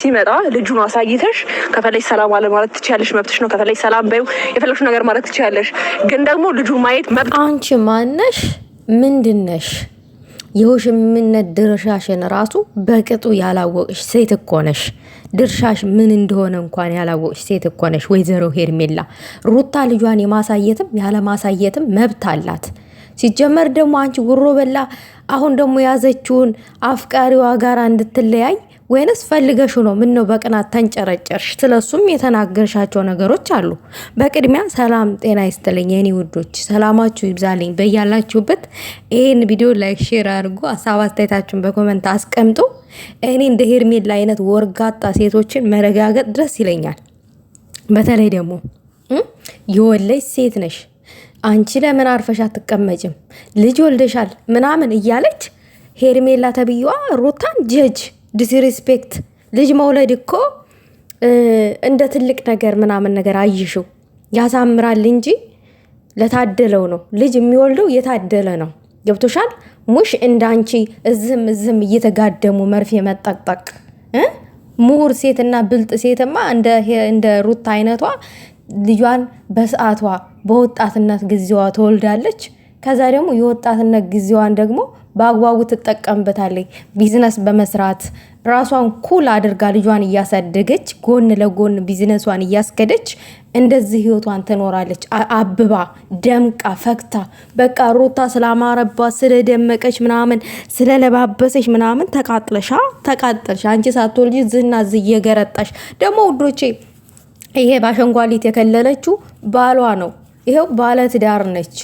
ሲመጣ ልጁን አሳይተሽ ከፈለሽ ሰላም አለ ማለት ትችያለሽ፣ መብትሽ ነው። ከፈለሽ ሰላም በዩ የፈለግሽው ነገር ማለት ትችያለሽ። ግን ደግሞ ልጁ ማየት መብት። አንቺ ማነሽ? ምንድነሽ? የውሽምነት ድርሻሽን ራሱ በቅጡ ያላወቅሽ ሴት እኮ ነሽ። ድርሻሽ ምን እንደሆነ እንኳን ያላወቅሽ ሴት እኮ ነሽ ወይዘሮ ሄርሜላ። ሩታ ልጇን የማሳየትም ያለ ማሳየትም መብት አላት። ሲጀመር ደግሞ አንቺ ጉሮ በላ አሁን ደግሞ ያዘችውን አፍቃሪዋ ጋር እንድትለያይ ወይንስ ፈልገሽ ነው? ምን ነው በቅናት ተንጨረጨርሽ? ስለሱም የተናገርሻቸው ነገሮች አሉ። በቅድሚያ ሰላም ጤና ይስጥልኝ የኔ ውዶች፣ ሰላማችሁ ይብዛልኝ በያላችሁበት። ይሄን ቪዲዮ ላይክ፣ ሼር አድርጉ። ሀሳብ አስተያየታችሁን በኮሜንት አስቀምጡ። እኔ እንደ ሄርሜላ አይነት ወርጋጣ ሴቶችን መረጋገጥ ድረስ ይለኛል። በተለይ ደግሞ የወለች ሴት ነሽ አንቺ ለምን አርፈሽ አትቀመጭም? ልጅ ወልደሻል ምናምን እያለች ሄርሜላ ተብዬዋ ሩታን ጀጅ ዲስሪስፔክት። ልጅ መውለድ እኮ እንደ ትልቅ ነገር ምናምን ነገር አይሽው ያሳምራል እንጂ ለታደለው ነው። ልጅ የሚወልደው የታደለ ነው። ገብቶሻል? ሙሽ እንዳንቺ እዝም እየተጋደሙ መርፌ መጠቅጠቅ። ምሁር ሴትና ብልጥ ሴትማ እንደ ሩታ አይነቷ ልጇን በሰዓቷ በወጣትነት ጊዜዋ ትወልዳለች። ከዛ ደግሞ የወጣትነት ጊዜዋን ደግሞ በአግባቡ ትጠቀምበታለች። ቢዝነስ በመስራት ራሷን ኩል አድርጋ ልጇን እያሳደገች ጎን ለጎን ቢዝነሷን እያስከደች እንደዚህ ህይወቷን ትኖራለች። አብባ ደምቃ ፈክታ በቃ ሩታ ስላማረባት ስለደመቀች ምናምን ስለለባበሰች ምናምን ተቃጥለሽ አንቺ ሳትወልጂ ዝና እየገረጣሽ ደግሞ ውዶቼ። ይሄ ባሸንጓሊት የከለለችው ባሏ ነው። ይሄው ባለትዳር ነች።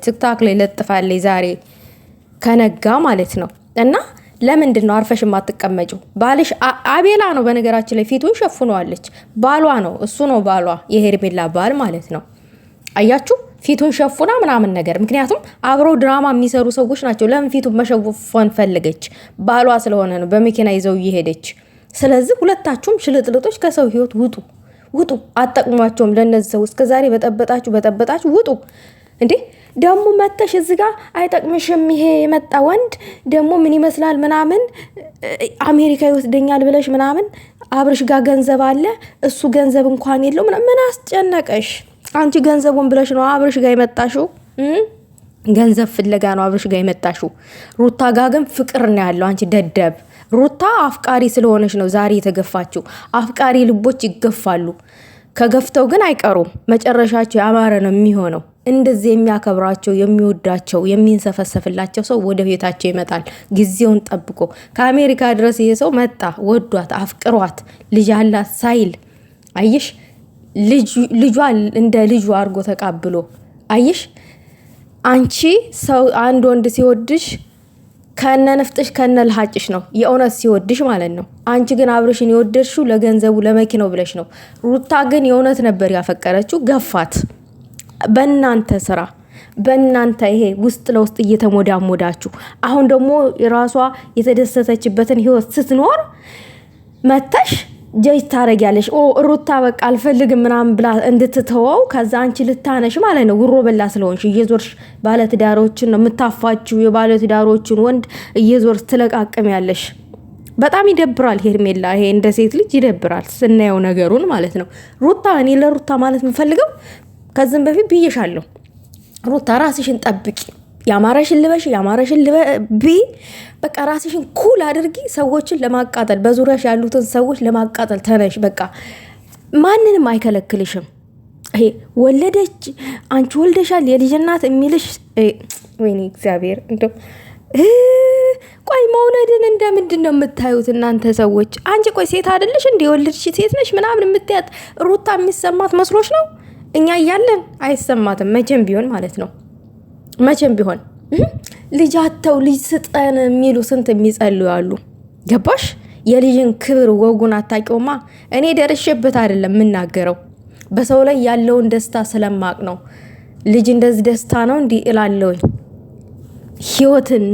ቲክታክ ላይ ለጥፋለች ዛሬ ከነጋ ማለት ነው። እና ለምንድን ነው አርፈሽ የማትቀመጪው? ባልሽ አቤላ ነው በነገራችን ላይ ፊቱን ሸፍኗለች። ባሏ ነው እሱ ነው ባሏ፣ የሄርሜላ ባል ማለት ነው። አያችሁ ፊቱን ሸፉና ምናምን ነገር። ምክንያቱም አብረው ድራማ የሚሰሩ ሰዎች ናቸው። ለምን ፊቱን መሸፈን ፈለገች? ባሏ ስለሆነ ነው በመኪና ይዘው እየሄደች። ስለዚህ ሁለታችሁም ሽልጥልጦች ከሰው ህይወት ውጡ። አጠቅሟቸውም ለነዚህ ሰው እስከዛሬ በጠበጣችሁ ውጡ። እንዴ ደግሞ መተሽ እዚህ ጋር አይጠቅምሽም ይሄ የመጣ ወንድ ደግሞ ምን ይመስላል ምናምን አሜሪካ ይወስደኛል ብለሽ ምናምን አብርሽ ጋር ገንዘብ አለ እሱ ገንዘብ እንኳን የለው ምን አስጨነቀሽ? አንቺ ገንዘቡን ብለሽ ነው አብርሽ ጋር የመጣሽው። ገንዘብ ፍለጋ ነው አብርሽ ጋር የመጣሽው። ሩታ ጋር ግን ፍቅር ነው ያለው። አንቺ ደደብ ሩታ አፍቃሪ ስለሆነች ነው ዛሬ የተገፋችው። አፍቃሪ ልቦች ይገፋሉ፣ ከገፍተው ግን አይቀሩም። መጨረሻቸው ያማረ ነው የሚሆነው። እንደዚህ የሚያከብራቸው የሚወዳቸው የሚንሰፈሰፍላቸው ሰው ወደ ቤታቸው ይመጣል ጊዜውን ጠብቆ። ከአሜሪካ ድረስ ይሄ ሰው መጣ፣ ወዷት አፍቅሯት ልጅ አላት ሳይል አይሽ ልጇ እንደ ልጁ አድርጎ ተቃብሎ አይሽ። አንቺ ሰው አንድ ወንድ ሲወድሽ ከነ ነፍጥሽ ከነ ልሃጭሽ ነው የእውነት ሲወድሽ ማለት ነው። አንቺ ግን አብርሽን የወደድሽው ለገንዘቡ ለመኪናው ብለሽ ነው። ሩታ ግን የእውነት ነበር ያፈቀረችው፣ ገፋት። በእናንተ ስራ በእናንተ ይሄ ውስጥ ለውስጥ እየተሞዳሞዳችሁ አሁን ደግሞ የራሷ የተደሰተችበትን ህይወት ስትኖር መተሽ ጀጅ ታረጊያለሽ። ሩታ በቃ አልፈልግም ምናምን ብላ እንድትተወው ከዛ አንቺ ልታነሽ ማለት ነው። ጉሮ በላ ስለሆንሽ እየዞርሽ ባለትዳሮችን ነው የምታፋችው። የባለትዳሮችን ወንድ እየዞርሽ ትለቃቅም ያለሽ። በጣም ይደብራል ሄርሜላ። ይሄ እንደ ሴት ልጅ ይደብራል ስናየው ነገሩን ማለት ነው። ሩታ እኔ ለሩታ ማለት የምፈልገው ከዚህም በፊት ብዬሻለሁ፣ ሩታ ራስሽን ጠብቂ። ያማረሽን ልበሽ፣ ያማረሽን ልበቢ። በቃ ራስሽን ኩል አድርጊ። ሰዎችን ለማቃጠል በዙሪያሽ ያሉትን ሰዎች ለማቃጠል ተነሽ። በቃ ማንንም አይከለክልሽም። ይሄ ወለደች አንቺ ወልደሻል የልጅ እናት የሚልሽ ወይኔ እግዚአብሔር እንደው ቆይ መውለድን እንደምንድን ነው የምታዩት እናንተ ሰዎች? አንቺ ቆይ ሴት አይደለሽ እንደ የወለድሽ ሴት ነሽ ምናምን የምትያት ሩታ የሚሰማት መስሎሽ ነው? እኛ እያለን አይሰማትም መቼም ቢሆን ማለት ነው። መቼም ቢሆን ልጅ አተው ልጅ ስጠን የሚሉ ስንት የሚጸልዩ አሉ። ገባሽ? የልጅን ክብር ወጉን አታውቂውማ። እኔ ደርሼበት አይደለም የምናገረው፣ በሰው ላይ ያለውን ደስታ ስለማቅ ነው። ልጅ እንደዚህ ደስታ ነው እንዲህ እላለሁኝ። ህይወትን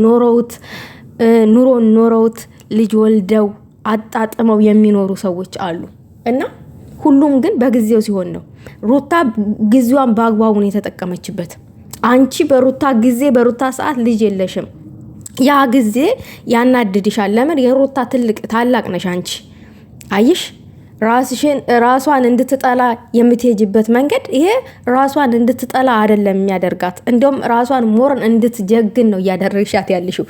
ኑሮን ኖረውት ልጅ ወልደው አጣጥመው የሚኖሩ ሰዎች አሉ። እና ሁሉም ግን በጊዜው ሲሆን ነው። ሩታ ጊዜዋን በአግባቡ ነው የተጠቀመችበት። አንቺ በሩታ ጊዜ በሩታ ሰዓት ልጅ የለሽም። ያ ጊዜ ያናድድሻል። ለምን? የሩታ ታላቅ ነሽ አንቺ። አይሽ ራሷን እንድትጠላ የምትሄጅበት መንገድ ይሄ ራሷን እንድትጠላ አይደለም የሚያደርጋት። እንደውም ራሷን ሞርን እንድትጀግን ነው እያደረግሻት ያለሽው።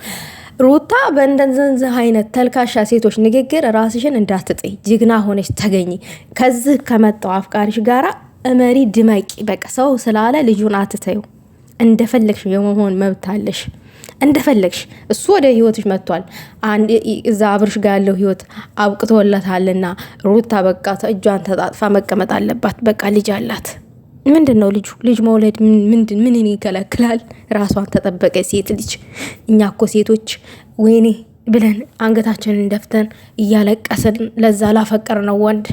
ሩታ በእንደዚህ አይነት ተልካሻ ሴቶች ንግግር ራስሽን እንዳትጥይ፣ ጅግና ሆነሽ ተገኝ። ከዚህ ከመጣው አፍቃሪሽ ጋራ እመሪ ድመቂ። በቃ ሰው ስላለ ልጁን አትተዩ። እንደፈለግሽ የመሆን መብት አለሽ። እንደፈለግሽ እሱ ወደ ህይወትሽ መጥቷል። እዛ አብርሽ ጋር ያለው ህይወት አብቅቶለታልና ሩታ በቃ እጇን ተጣጥፋ መቀመጥ አለባት። በቃ ልጅ አላት። ምንድን ነው ልጅ መውለድ ምንን ይከለክላል? ራሷን ተጠበቀ ሴት ልጅ። እኛ እኮ ሴቶች ወይኔ ብለን አንገታችንን ደፍተን እያለቀስን ለዛ ላፈቀር ነው ወንድ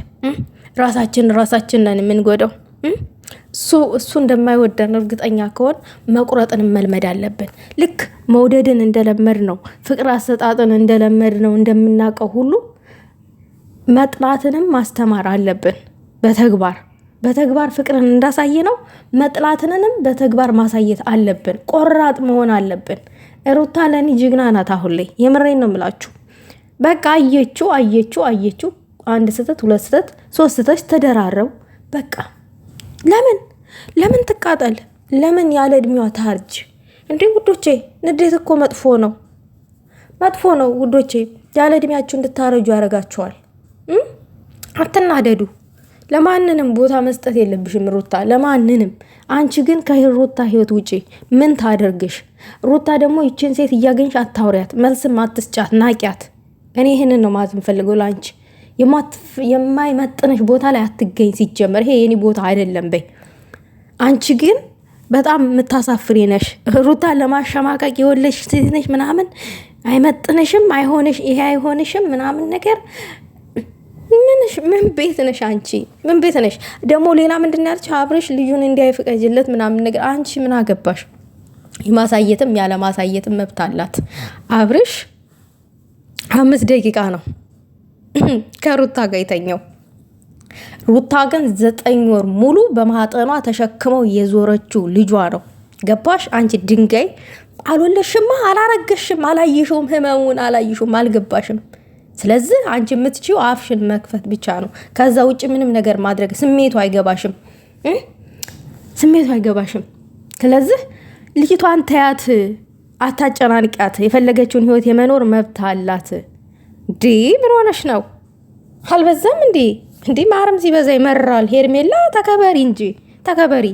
ራሳችንን የምንጎዳው። እሱ እንደማይወደን እርግጠኛ ከሆን መቁረጥን መልመድ አለብን። ልክ መውደድን እንደለመድ ነው፣ ፍቅር አሰጣጥን እንደለመድ ነው እንደምናውቀው ሁሉ መጥላትንም ማስተማር አለብን። በተግባር ፍቅርን እንዳሳየ ነው መጥላትንንም በተግባር ማሳየት አለብን። ቆራጥ መሆን አለብን። ሩታ ለኔ ጅግና ናት። አሁን ላይ የምሬን ነው የምላችሁ። በቃ አየችው አንድ ስህተት፣ ሁለት ስህተት፣ ሶስት ስህተት ተደራረቡ። በቃ ለምን ትቃጠል? ለምን ያለ እድሜዋ ታርጅ? እንዴ ውዶቼ፣ ንዴት እኮ መጥፎ ነው ውዶቼ። ያለ እድሜያችሁ እንድታረጁ ያደርጋችኋል። አትናደዱ። ለማንንም ቦታ መስጠት የለብሽም ሩታ፣ ለማንንም። አንቺ ግን ከሩታ ህይወት ውጪ ምን ታደርግሽ? ሩታ ደግሞ ይችን ሴት እያገኝሽ አታውሪያት፣ መልስም አትስጫት፣ ናቂያት። እኔ ይህንን ነው ማለት የምፈልገው ለአንቺ። የማይመጥንሽ ቦታ ላይ አትገኝ። ሲጀመር ይሄ የኔ ቦታ አይደለም በይ። አንቺ ግን በጣም የምታሳፍሪ ነሽ። ሩታ ለማሸማቀቅ የወለሽ ሴት ነሽ ምናምን፣ አይመጥንሽም፣ ይሄ አይሆንሽም ምናምን ነገር። ምን ቤት ነሽ አንቺ? ምን ቤት ነሽ ደግሞ? ሌላ ምንድን ያለች አብርሽ ልጁን እንዲያይፍቀጅለት ምናምን ነገር። አንቺ ምን አገባሽ? የማሳየትም ያለ ማሳየትም መብት አላት። አብርሽ 5 ደቂቃ ነው ከሩታ ጋር የተኛው። ሩታ ግን 9 ወር ሙሉ በማህፀኗ ተሸክመው የዞረችው ልጇ ነው። ገባሽ? አንቺ ድንጋይ አልወለሽማ፣ አላረገሽም፣ አላየሽውም፣ ህመሙን አላየሽውም፣ አልገባሽም። ስለዚህ አንቺ የምትችው አፍሽን መክፈት ብቻ ነው። ከዛ ውጭ ምንም ነገር ማድረግ ስሜቱ አይገባሽም። ስለዚህ ልጅቷን ተያት፣ አታጨናንቂያት። የፈለገችውን ህይወት የመኖር መብት አላት። እንዴ ምን ሆነሽ ነው? አልበዛም እንዴ? ማረም ሲበዛ ይመራል። ሄርሜላ ተከበሪ እንጂ ተከበሪ።